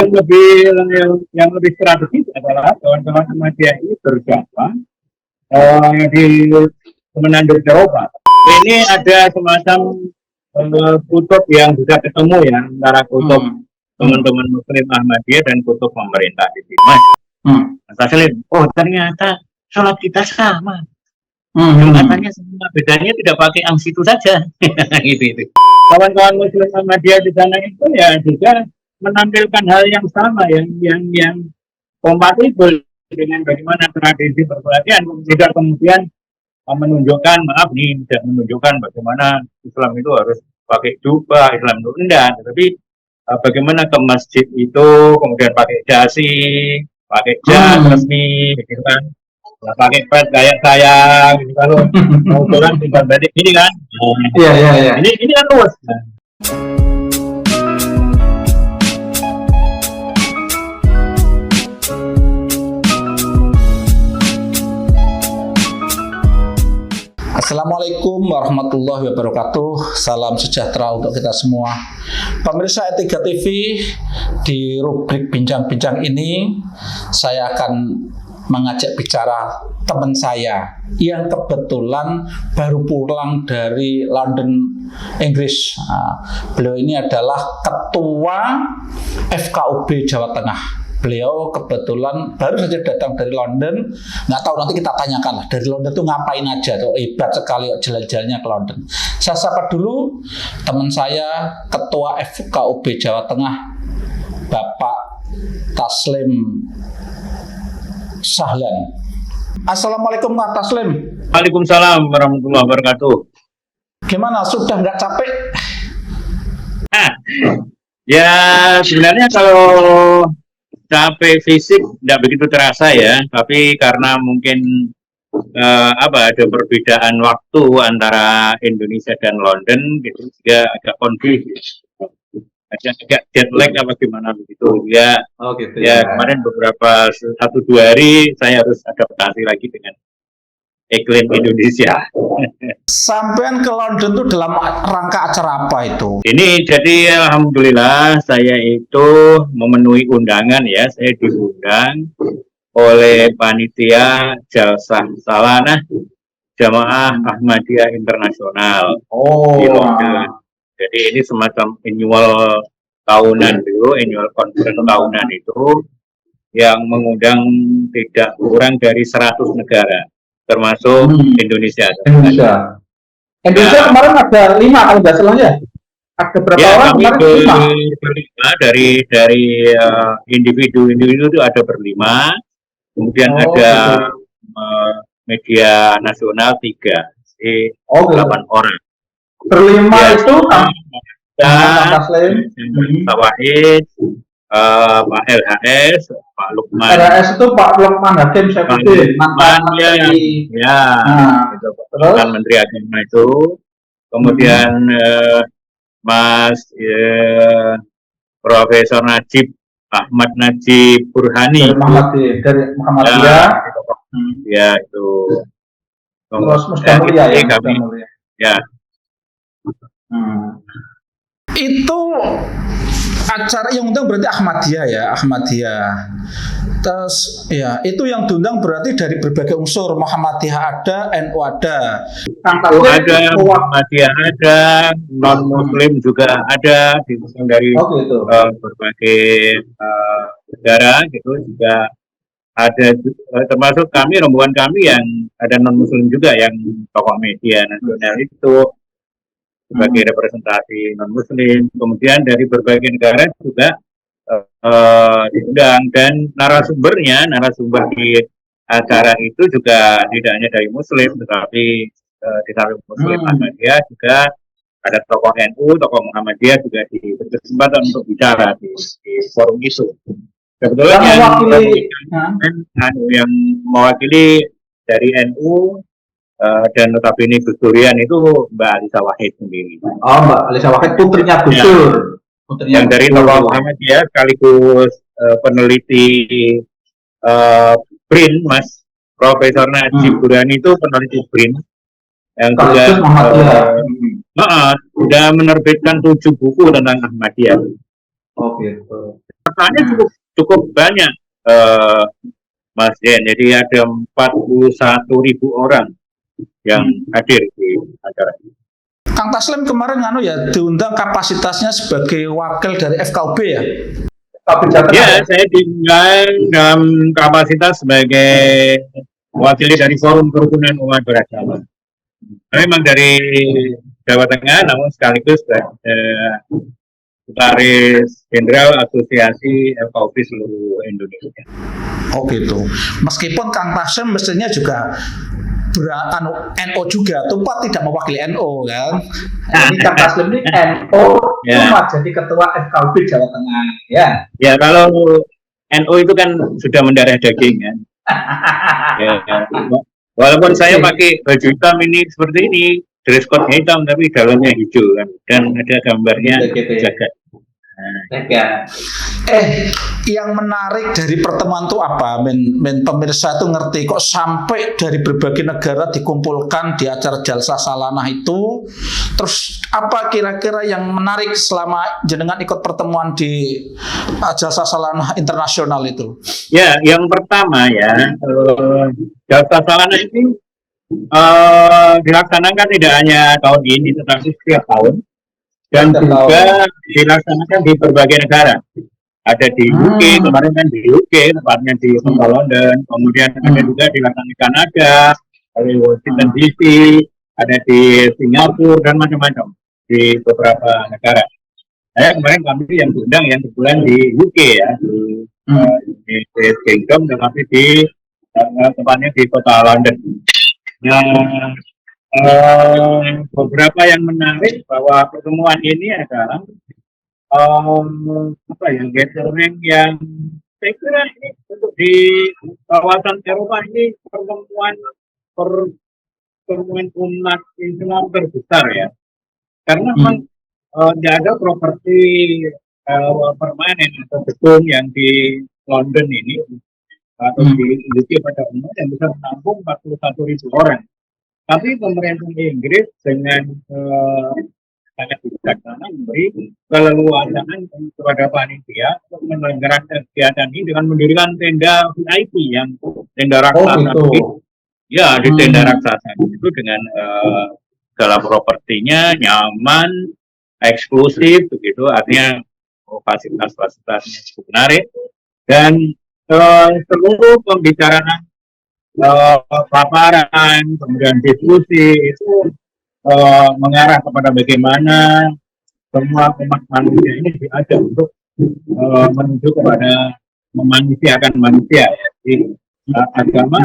yang lebih strategis adalah kawan-kawan Ahmadiyah ini bergabung di Menandur Eropa. Ini ada semacam kutub yang bisa ketemu ya antara kutub teman-teman Muslim Ahmadiyah dan kutub pemerintah di sini. Mas, oh ternyata sholat kita sama. Katanya semua bedanya tidak pakai angsi itu saja. gitu. Kawan-kawan Muslim Ahmadiyah di sana itu ya juga menampilkan hal yang sama, yang kompatibel dengan bagaimana tradisi perpelatihan, tidak kemudian menunjukkan tidak menunjukkan bagaimana Islam itu harus pakai jubah, Islam itu enggak, tetapi bagaimana ke masjid itu kemudian pakai dasi, pakai jas resmi, gitu kan, pakai pet kayak saya, gitu, kalau mau pulang tinggal balik gini kan, Iya. Ini kan luas. Assalamualaikum warahmatullahi wabarakatuh. Salam sejahtera untuk kita semua. Pemirsa E3 TV, di rubrik bincang-bincang ini saya akan mengajak bicara teman saya yang kebetulan baru pulang dari London, Inggris. Beliau ini adalah ketua FKUB Jawa Tengah. Beliau kebetulan baru saja datang dari London. Nggak tahu, nanti kita tanyakan lah dari London tuh ngapain aja tuh, hebat sekali jalan-jalannya ke London. Saya sapa dulu teman saya, ketua FKUB Jawa Tengah, Bapak Taslim Sahlan. Assalamualaikum Pak Taslim. Waalaikumsalam warahmatullahi wabarakatuh. Gimana, sudah nggak capek? Ya sebenarnya kalau capek fisik tidak begitu terasa ya, tapi karena mungkin ada perbedaan waktu antara Indonesia dan London, gitu juga agak konflik, agak jet lag apa gimana begitu ya. Gitu, ya kemarin beberapa 1-2 hari saya harus adaptasi lagi dengan iklim Indonesia. Sampean ke London tuh dalam rangka acara apa itu? Ini jadi alhamdulillah saya itu memenuhi undangan ya, saya diundang oleh panitia Jalsah Salanah Jamaah Ahmadiyah Internasional di London. Jadi ini semacam annual conference tahunan itu yang mengundang tidak kurang dari 100 negara. Termasuk Indonesia. Indonesia kemarin ada 5 kalau nggak salah ya. Ada berapa orang kemarin? Berlima dari individu itu ada berlima. Kemudian ada media nasional 3, jadi 8 orang. Berlima ya, itu Pak Wahid, Pak LHS, Pak Lukman. LHS itu Pak Lukman Hakim Saifuddin, mantan Menteri Agama itu. Kemudian Mas Profesor Najib Ahmad Najib Burhani dari Muhammadiyah. Ya itu. Terus Mustamulya ya. Itu acara yang undang berarti Ahmadiyah. Terus ya, itu yang diundang berarti dari berbagai unsur, Muhammadiyah ada, NU ada. Ada, Muhammadiyah ada, non Muslim juga ada, dari berbagai negara gitu juga ada, termasuk rombongan kami yang ada non Muslim juga, yang tokoh media nasional itu sebagai representasi non Muslim. Kemudian dari berbagai negara juga diundang, dan narasumber di acara itu juga tidak hanya dari Muslim, tetapi di samping Muslim Ahmadiyah juga ada tokoh NU, tokoh Muhammadiyah juga diberi kesempatan untuk bicara di forum isu. Kebetulan yang mewakili dari NU dan notabene Gus Durian itu Mbak Alisa Wahid sendiri. Mbak Alisa Wahid, putrinya Gus Dur. Yang dari tokoh Muhammadiyah sekaligus peneliti BRIN, Mas Profesor Najib Burhani itu peneliti BRIN yang sudah menerbitkan 7 buku tentang Ahmadiyah. Gitu. pesertanya cukup banyak, Mas Den. Jadi ada 41.000 orang yang hadir di acara ini. Kang Taslim kemarin diundang kapasitasnya sebagai wakil dari FKUB ya? Ya, saya diundang dalam kapasitas sebagai wakil dari Forum Kerukunan Umat Beragama. Memang dari Jawa Tengah, namun sekaligus Sekretaris Jenderal Asosiasi FKUB seluruh Indonesia. Oh gitu. Meskipun Kang Taslim mestinya juga NO juga, Tumpat tidak mewakili NO kan. Ini Kang Taslim ini NO cuma jadi ketua FKUB Jawa Tengah ya. Ya, kalau NO itu kan sudah mendarah daging kan. Ya. Walaupun saya pakai baju hitam ini seperti ini, dress code hitam tapi dalamnya hijau kan, dan ada gambarnya jagat. Yang menarik dari pertemuan itu apa? Pemirsa itu ngerti kok sampai dari berbagai negara dikumpulkan di acara Jalsa Salanah itu. Terus apa kira-kira yang menarik selama jenengan ikut pertemuan di Jalsa Salanah internasional itu? Ya, yang pertama ya, Jalsa Salanah ini dilaksanakan tidak hanya tahun ini, tetapi setiap tahun. Dan juga dilaksanakan di berbagai negara. Ada di UK, kemarin kan di UK, tempatnya di kota London. Kemudian ada juga dilaksanakan di Kanada, di Washington DC, ada di Singapura, dan macam-macam di beberapa negara. Saya kemarin kami yang diundang yang kebetulan di UK ya, di Kingdom, tetapi di tempatnya di kota London. Beberapa yang menarik bahwa pertemuan ini adalah gathering yang saya kira ini untuk di kawasan Eropa ini pertemuan umat Islam terbesar ya, karena memang tidak ada properti permanen atau gedung yang di London ini atau di UK pada umumnya yang bisa menampung 41.000 orang. Tapi pemerintah Inggris dengan sangat bijaksana memberi keleluasaan kepada panitia untuk menyelenggarakan kegiatan ini dengan mendirikan tenda VIP yang tenda raksasa ya di tenda raksasa itu dengan segala propertinya nyaman, eksklusif begitu, artinya fasilitas-fasilitasnya cukup menarik, dan seluruh pembicaraan paparan, kemudian diskusi itu mengarah kepada bagaimana semua umat manusia ini diajak untuk menuju kepada memanusiakan manusia. Jadi agama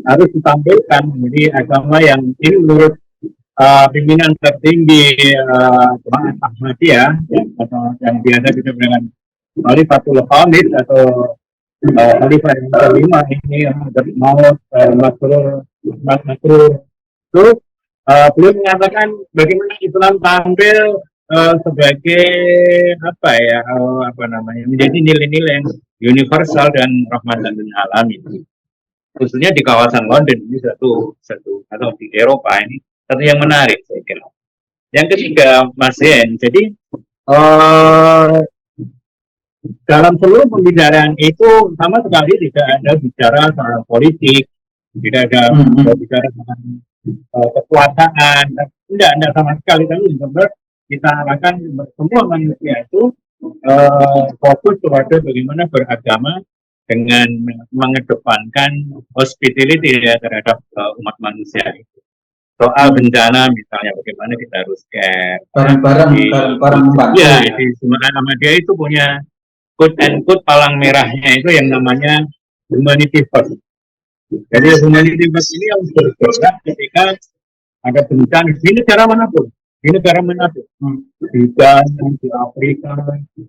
harus ditampilkan menjadi agama yang ini menurut pimpinan tertinggi Jemaat Ahmadiyah yang biasa disebut dengan Khalifatul Khamid atau Khalifah yang kelima ini Maut Masrur itu beliau mengatakan bagaimana Islam tampil sebagai menjadi nilai-nilai yang universal dan rahmatan lil alamin, khususnya di kawasan London ini satu atau di Eropa ini satu yang menarik saya kira. Yang ketiga, Mas Yen, jadi dalam seluruh pembicaraan itu sama sekali tidak ada bicara soal politik, tidak ada bicara tentang kekuasaan, tidak sama sekali. Tapi benar kita harapkan semua manusia itu fokus kepada bagaimana beragama dengan mengedepankan hospitality ya, terhadap umat manusia itu. Soal bencana misalnya bagaimana kita harus care bareng-bareng membantu. Ya, di Sumatera Ahmadiyah itu punya quote and quote palang merahnya itu yang namanya humanity first. Jadi humanity first ini yang bergerak ketika ada bencana di negara manapun, di Ghana, di Afrika,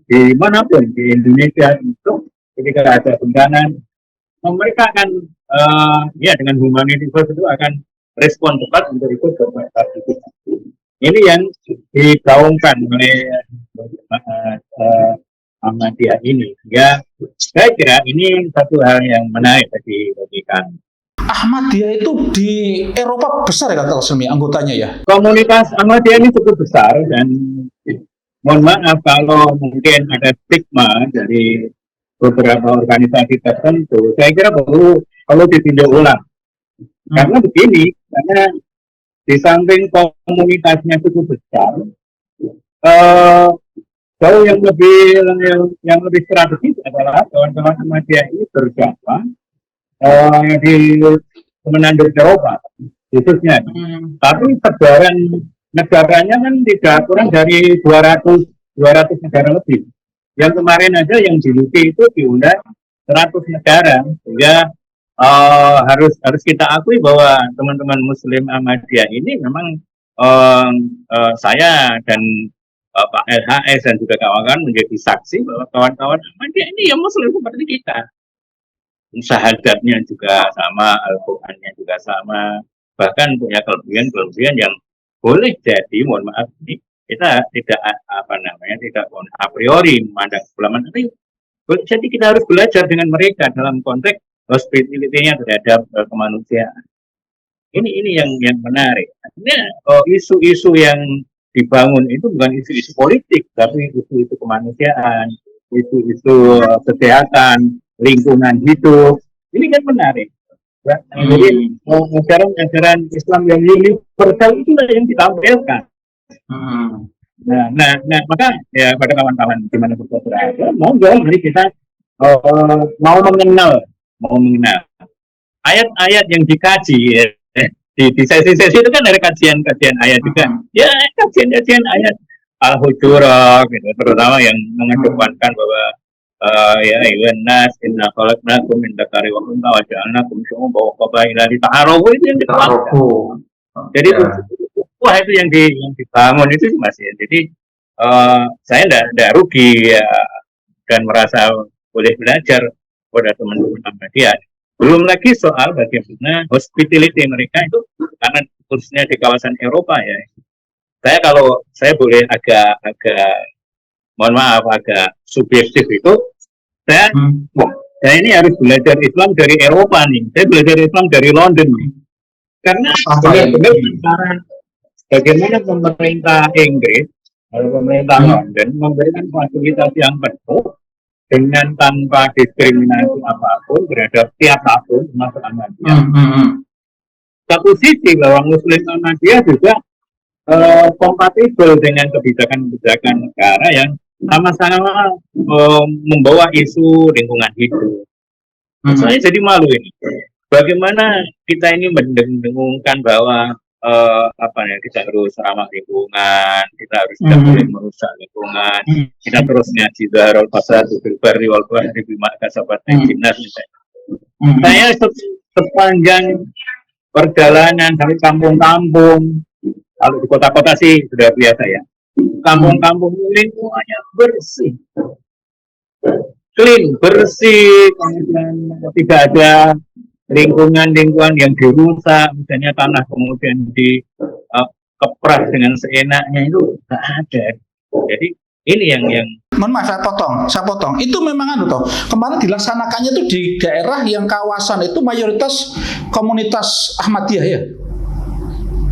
di manapun, di Indonesia itu ketika ada bencana, mereka akan dengan humanity first itu akan respon cepat untuk ikut berpartisipasi. Ini yang digaungkan oleh Ahmadiyah ini. Ya, saya kira ini satu hal yang menarik bagi kami. Ahmadiyah itu di Eropa besar ya Kak Taslim anggotanya ya? Komunitas Ahmadiyah ini cukup besar dan mohon maaf kalau mungkin ada stigma dari beberapa organisasi tertentu, saya kira perlu ditinjau ulang. Karena begini, karena di samping komunitasnya cukup besar, eh, jauh yang lebih strategis adalah kawan-kawan Ahmadiyah ini bergabung di Kemenangan Eropa khususnya. Tapi sebaran negaranya kan tidak kurang dari 200 negara lebih. Yang kemarin aja yang di UK itu diundang 100 negara, sehingga harus kita akui bahwa teman-teman Muslim Ahmadiyah ini memang saya dan Pak LHS dan juga kawan-kawan menjadi saksi bahwa kawan-kawan Ahmadiyah ini ya Muslim seperti kita. Syahadatnya juga sama, Al-Qurannya juga sama, bahkan punya kelebihan-kelebihan yang boleh jadi, mohon maaf, ini kita tidak tidak a priori memandang sebelah mana, tapi jadi kita harus belajar dengan mereka dalam konteks hospitality-nya terhadap kemanusiaan. Ini yang menarik. Artinya isu-isu yang dibangun itu bukan isu-isu politik, tapi isu-isu kemanusiaan, isu-isu kesehatan, lingkungan hidup. Ini kan menarik. Jadi ajaran Islam yang universal itulah yang ditampilkan. Nah, maka ya pada kawan-kawan di mana berada, mari kita mau mengenal ayat-ayat yang dikaji ya. Di sesi-sesi itu kan ada kajian ayat juga. Ya, kajian ayat Al-Hujurat gitu, terutama yang mengedepankan bahwa ya ayuhan nas inna khalaqnakum min dzakari wa untha wa ja'alnakum syu'uban wa qabaila lita'arafu, itu yang ditekankan. Jadi wah itu yang dibangun itu masih. Jadi saya tidak rugi ya, dan merasa boleh belajar pada teman-teman Ahmadiyah. Belum lagi soal bagaimana hospitality mereka itu, karena khususnya di kawasan Eropa ya. Kalau saya boleh agak mohon maaf agak subjektif itu, saya ini harus belajar Islam dari Eropa nih. Saya belajar Islam dari London nih. Karena benar-benar bagaimana pemerintah Inggris atau pemerintah London memberikan fasilitas yang penuh dengan tanpa diskriminasi apapun terhadap siapapun termasuk Ahmadiyah. Satu sisi bahwa Muslim Ahmadiyah juga kompatibel dengan kebijakan-kebijakan negara yang sama-sama membawa isu lingkungan hidup. Saya jadi malu ini. Bagaimana kita ini mendengungkan bahwa kita harus ramah lingkungan, kita harus tidak boleh merusak lingkungan, kita terus ngaji Zaharul Fasad fil barri wal bahri bima kasabat dinas misalnya. Saya sepanjang perjalanan dari kampung-kampung, kalau di kota-kota sih sudah biasa ya. Kampung-kampung lingkungannya bersih, clean, bersih, kemudian tidak ada lingkungan yang dirusak, misalnya tanah kemudian dikepras dengan seenaknya, itu nggak ada. Jadi ini yang mohon maaf saya potong. Itu memang kemarin dilaksanakannya itu di daerah yang kawasan itu mayoritas komunitas Ahmadiyah ya.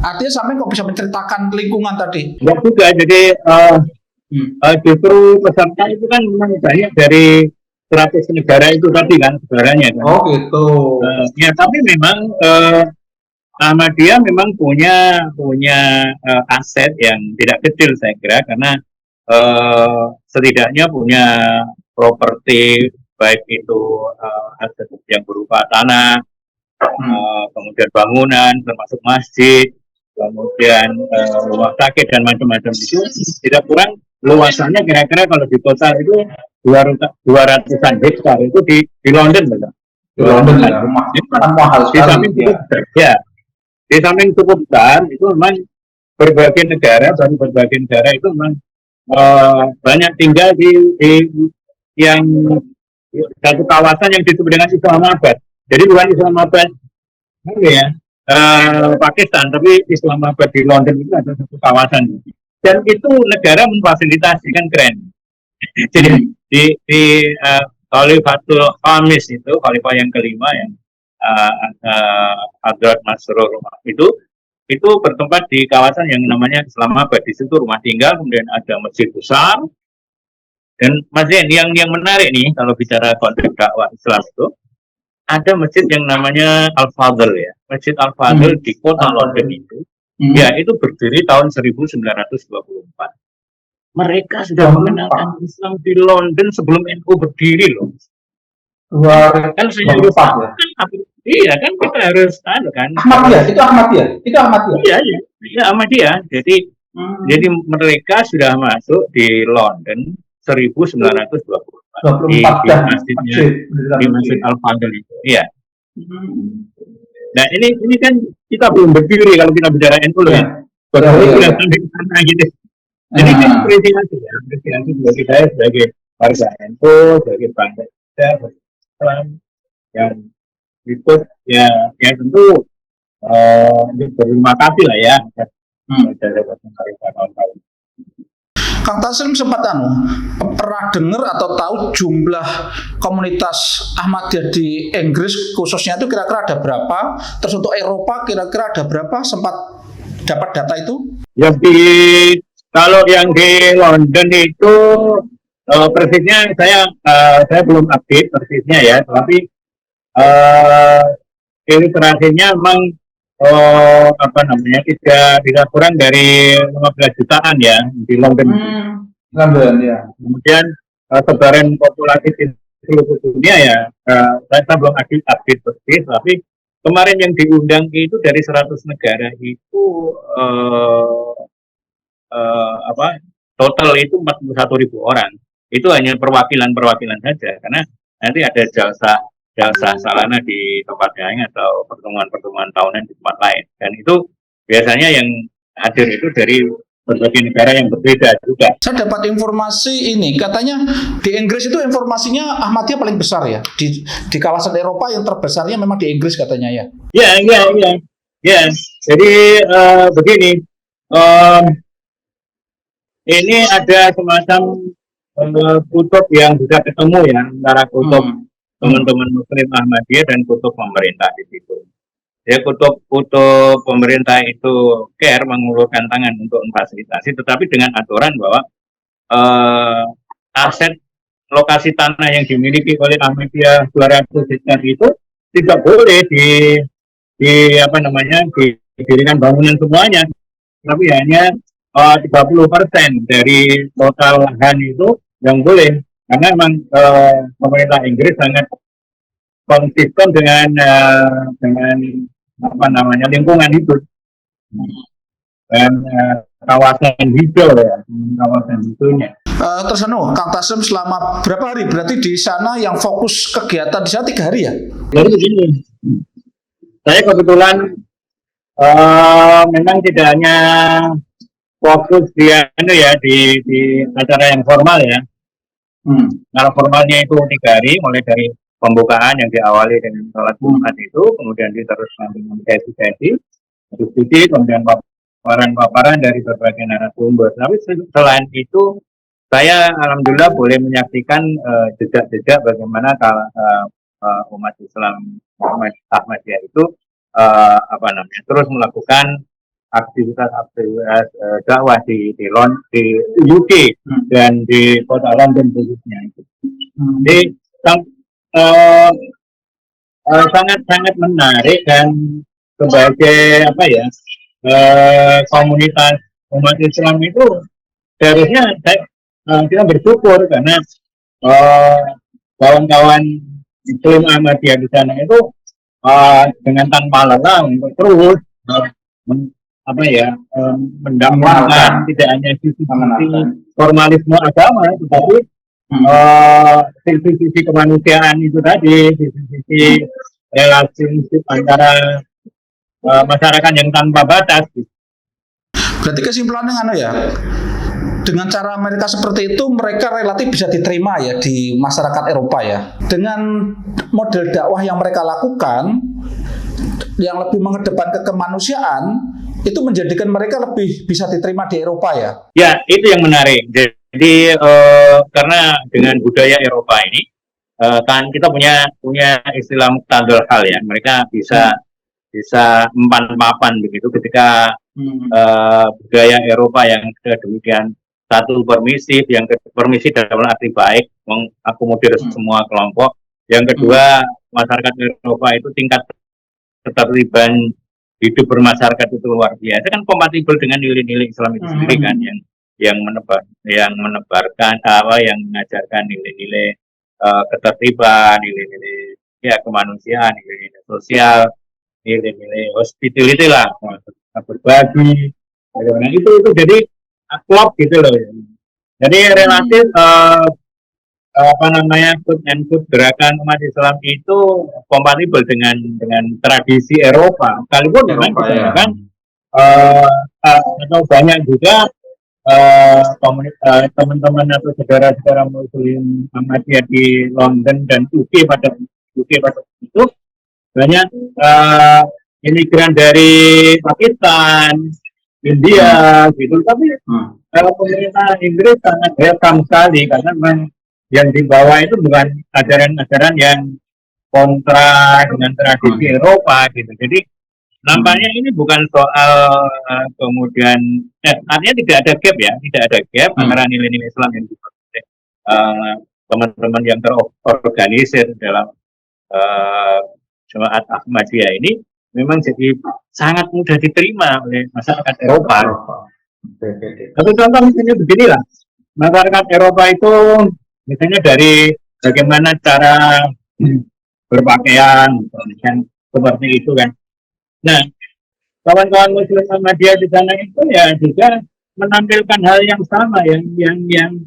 Artinya sampai kok bisa menceritakan lingkungan tadi. Ya juga, jadi justru peserta itu kan memang banyak dari 100 negara itu tadi kan negaranya kan. Oh gitu. Ya tapi memang Ahmadiyah memang punya aset yang tidak kecil saya kira, karena setidaknya punya properti, baik itu aset yang berupa tanah, kemudian bangunan termasuk masjid, kemudian rumah sakit dan macam-macam. Itu tidak kurang luasannya kira-kira kalau di total itu 200-an hektar itu di London betul. Di London ya, mahal sekali. Di samping cukup besar itu memang berbagai negara itu memang banyak tinggal di yang satu kawasan yang disebut dengan Islamabad. Jadi bukan Islamabad Pakistan, tapi Islamabad di London itu ada satu kawasan. Dan itu negara memfasilitasi, kan keren. Jadi di Khalifatul Khamis itu, Khalifah yang kelima yang Hadrat Masrur itu itu bertempat di kawasan yang namanya Islamabad. Di situ rumah tinggal, kemudian ada masjid besar. Dan Mas Yen, yang menarik nih kalau bicara konsep dakwah Islam itu, ada masjid yang namanya Al-Fadl ya. Masjid Al-Fadl di kota London itu, ya itu berdiri tahun 1924. Mereka sudah mengenalkan Islam di London sebelum NU berdiri loh. Kan saya lupa. Iya kan kita harus tahu kan. Ahmadiyah. Iya Ahmadiyah. Jadi mereka sudah masuk di London 1924 di masjid Al-Fadl itu. Iya. Nah ini kan kita belum berdiri kalau kita bicara NU loh ya. Baru sudah sampai ke sana gitu. Jadi ini apresiasi bagi saya sebagai warga NU, sebagai bangsa Islam yang ikut ya tentu berterima kasih lah ya dari kawan-kawan. Kang Taslim sempat pernah dengar atau tahu jumlah komunitas Ahmadiyah di Inggris khususnya itu kira-kira ada berapa? Terus untuk Eropa kira-kira ada berapa? Sempat dapat data itu? Ya kalau yang di London itu persisnya saya belum update persisnya ya, tapi ilustrasinya memang tidak kurang dari 15 jutaan ya di London. London ya. Kemudian sebaran populasi di seluruh dunia ya, saya belum update persis, tapi kemarin yang diundang itu dari 100 negara itu total itu 41.000 orang. Itu hanya perwakilan saja, karena nanti ada jalsa salana di tempat lain atau pertemuan tahunan di tempat lain. Dan itu biasanya yang hadir itu dari berbagai negara yang berbeda juga. Saya dapat informasi ini, katanya di Inggris itu informasinya Ahmadiyah paling besar ya. Di kawasan Eropa yang terbesarnya memang di Inggris katanya ya. Ya. Jadi begini, ini ada semacam kutub yang bisa ketemu ya antara kutub teman-teman Muslim Ahmadiyah dan kutub pemerintah di situ. Ya kutub pemerintah itu care mengulurkan tangan untuk memfasilitasi, tetapi dengan aturan bahwa aset lokasi tanah yang dimiliki oleh Ahmadiyah 200 hektar itu tidak boleh didirikan bangunan semuanya, tapi hanya 30% dari total lahan itu yang boleh, karena memang pemerintah Inggris sangat konsisten dengan lingkungan hidup dan kawasan hijau ya, kawasan hijaunya. Terus Kang Taslim selama berapa hari berarti di sana yang fokus kegiatan di sana 3 hari ya? Jadi begini, saya kebetulan memang tidak hanya fokus di acara yang formal ya. Kalau formalnya itu 3 hari, mulai dari pembukaan yang diawali dengan sholat Jumat itu, kemudian diteruskan dengan sesi-sesi, diskusi, kemudian paparan dari berbagai narasumber. Tapi selain itu, saya alhamdulillah boleh menyaksikan jejak-jejak bagaimana umat Islam Ahmadiyah itu terus melakukan aktivitas dakwah di UK dan di kota London khususnya itu. Jadi sangat menarik dan sebagai komunitas umat Islam itu seharusnya kita bersyukur karena kawan-kawan Muslim Ahmadiyah di sana itu dengan tanpa lelah untuk terus mendamaikan tidak hanya sisi formalisme agama, tetapi sisi kemanusiaan itu tadi, sisi relasi antara masyarakat yang tanpa batas. Berarti kesimpulannya ya, dengan cara mereka seperti itu mereka relatif bisa diterima ya di masyarakat Eropa ya. Dengan model dakwah yang mereka lakukan yang lebih mengedepankan kemanusiaan, itu menjadikan mereka lebih bisa diterima di Eropa ya. Ya, itu yang menarik. Jadi karena dengan budaya Eropa ini kan kita punya istilah muqtadal hal ya. Mereka bisa bisa empan-papan begitu ketika budaya Eropa yang sedemikian satu permisif, yang permisif dalam arti baik, mengakomodir semua kelompok. Yang kedua, masyarakat Eropa itu tingkat keterlibatan hidup bermasyarakat itu luar biasa, kan kompatibel dengan nilai-nilai Islam itu sendiri kan, yang menebarkan yang mengajarkan nilai-nilai ketertiban, nilai-nilai ya kemanusiaan, nilai-nilai sosial, nilai-nilai hospitality lah, berbagi. Nah, itu jadi klop gitu loh. Jadi relatif quote and quote gerakan umat Islam itu kompatibel dengan tradisi Eropa. Sekalipun memang kan atau banyak juga teman-teman atau saudara-saudara Muslim Ahmadiyah di London dan UK pada itu banyak imigran dari Pakistan, India gitu, tapi pemerintah Inggris sangat welcome sekali karena memang yang dibawa itu bukan ajaran-ajaran yang kontra dengan tradisi Eropa gitu. Jadi nampaknya ini bukan soal kemudian artinya tidak ada gap antara nilai-nilai Islam yang dipakai teman-teman yang terorganisir dalam Jemaat Ahmadiyah ini memang jadi sangat mudah diterima oleh masyarakat Eropa. Satu contoh misalnya beginilah, masyarakat Eropa itu misalnya dari bagaimana cara berpakaian, seperti itu kan. Nah, kawan-kawan Muslim Ahmadiyah di sana itu ya juga menampilkan hal yang sama, yang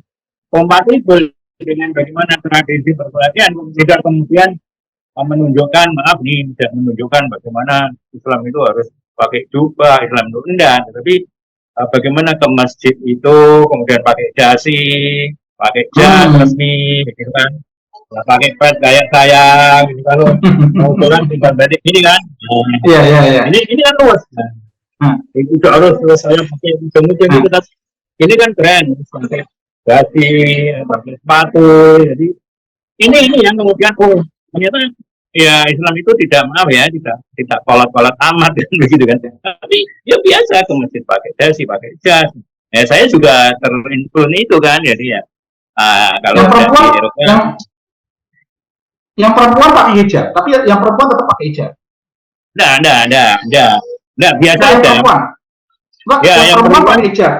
kompatibel dengan bagaimana tradisi berpakaian, tidak kemudian menunjukkan tidak menunjukkan bagaimana Islam itu harus pakai jubah, Islam itu enggak, tapi bagaimana ke masjid itu kemudian pakai dasi, pakai jas resmi, gitu kan, pakai pet kayak saya, gitu, kalau mau jalan tinggal balik ini kan, ini kan luas, itu harus saya pakai kemudian itu, ini kan keren, pakai dasi, pakai sepatu, jadi ini yang kemudian ternyata ya Islam itu tidak kolot-kolot amat begitu kan, tapi ya biasa ke masjid pakai dasi, pakai jas. Ya saya juga terinfluen itu kan, jadi ya kalau yang perempuan yang perempuan pakai hijab, tapi yang perempuan tetap pakai hijab. Enggak biasa aja. Yang perempuan pakai hijab.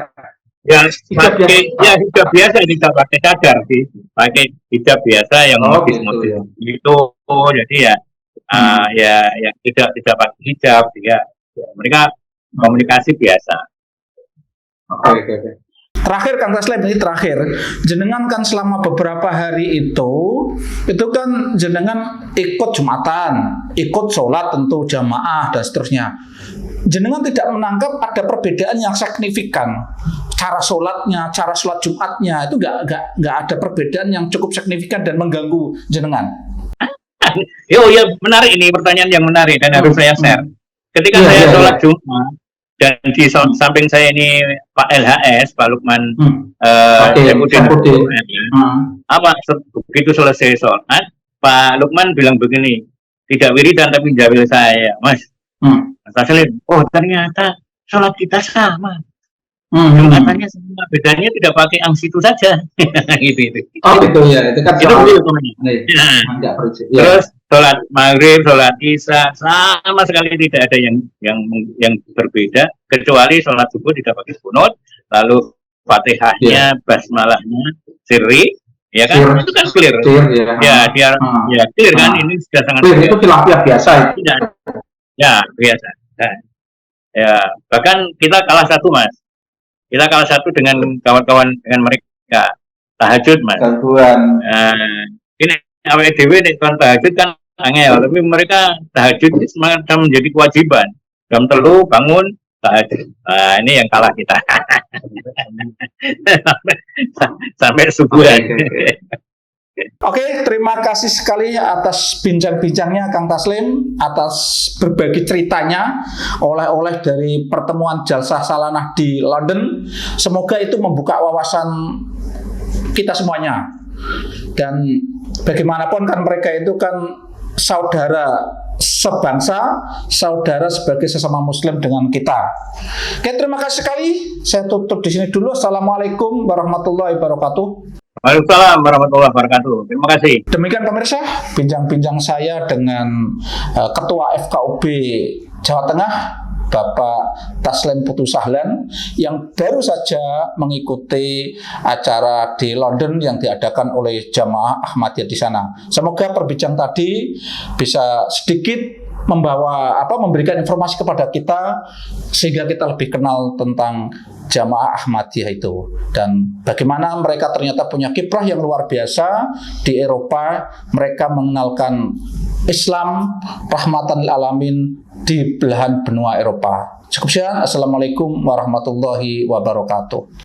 Yang hijab biasa, tidak pakai cadar sih, pakai hijab biasa yang motif-motif itu. Jadi ya tidak pakai hijab, ya mereka komunikasi biasa. Oke. Terakhir Kang Taslim, ini terakhir, jenengan kan selama beberapa hari itu kan jenengan ikut Jumatan, ikut sholat tentu jamaah dan seterusnya. Jenengan tidak menangkap ada perbedaan yang signifikan, cara sholatnya, cara sholat Jumatnya itu nggak ada perbedaan yang cukup signifikan dan mengganggu jenengan. Ya menarik, ini pertanyaan yang menarik dan harus saya share. Ketika saya sholat Jumat dan di samping saya ini Pak LHS, Pak Lukman begitu selesai sholat, Pak Lukman bilang begini, tidak wiridan tapi jawil saya, Mas. Taslim, ternyata sholat kita sama. Jumatannya sama, bedanya tidak pakai itu saja. gitu. Oh gitu ya, itu kan terus sholat maghrib, sholat isya sama sekali tidak ada yang berbeda, kecuali sholat subuh tidak pakai kunut, lalu fatihahnya, basmalahnya, sirri, ya kan? Itu kan clear. Dia clear kan? Ini sudah sangat clear. Itu khilafiyah biasa itu. Ya biasa. Ya bahkan kita kalah satu, Mas. Kita kalah satu dengan kawan-kawan, dengan mereka tahajud, Mas. Ini AWDW nih kan tahajud kan angel, tapi mereka tahajud semacam menjadi kewajiban. Jam 3 bangun tahajud. Nah, ini yang kalah kita. sampai subuhan. Oke, terima kasih sekali atas bincang-bincangnya Kang Taslim, atas berbagi ceritanya, oleh-oleh dari pertemuan Jalsah Salanah di London. Semoga itu membuka wawasan kita semuanya. Dan bagaimanapun kan mereka itu kan saudara sebangsa, saudara sebagai sesama muslim dengan kita. Oke, terima kasih sekali. Saya tutup di sini dulu. Assalamualaikum warahmatullahi wabarakatuh. Waalaikumsalam warahmatullahi wabarakatuh. Terima kasih. Demikian pemirsa, bincang-bincang saya dengan Ketua FKUB Jawa Tengah, Bapak Taslim Putu Sahlan, yang baru saja mengikuti acara di London yang diadakan oleh Jamaah Ahmadiyah di sana. Semoga perbincangan tadi bisa sedikit memberikan informasi kepada kita sehingga kita lebih kenal tentang Jamaah Ahmadiyah itu dan bagaimana mereka ternyata punya kiprah yang luar biasa di Eropa. Mereka mengenalkan Islam rahmatan lil alamin di belahan benua Eropa. Cukup sekian. Assalamualaikum warahmatullahi wabarakatuh.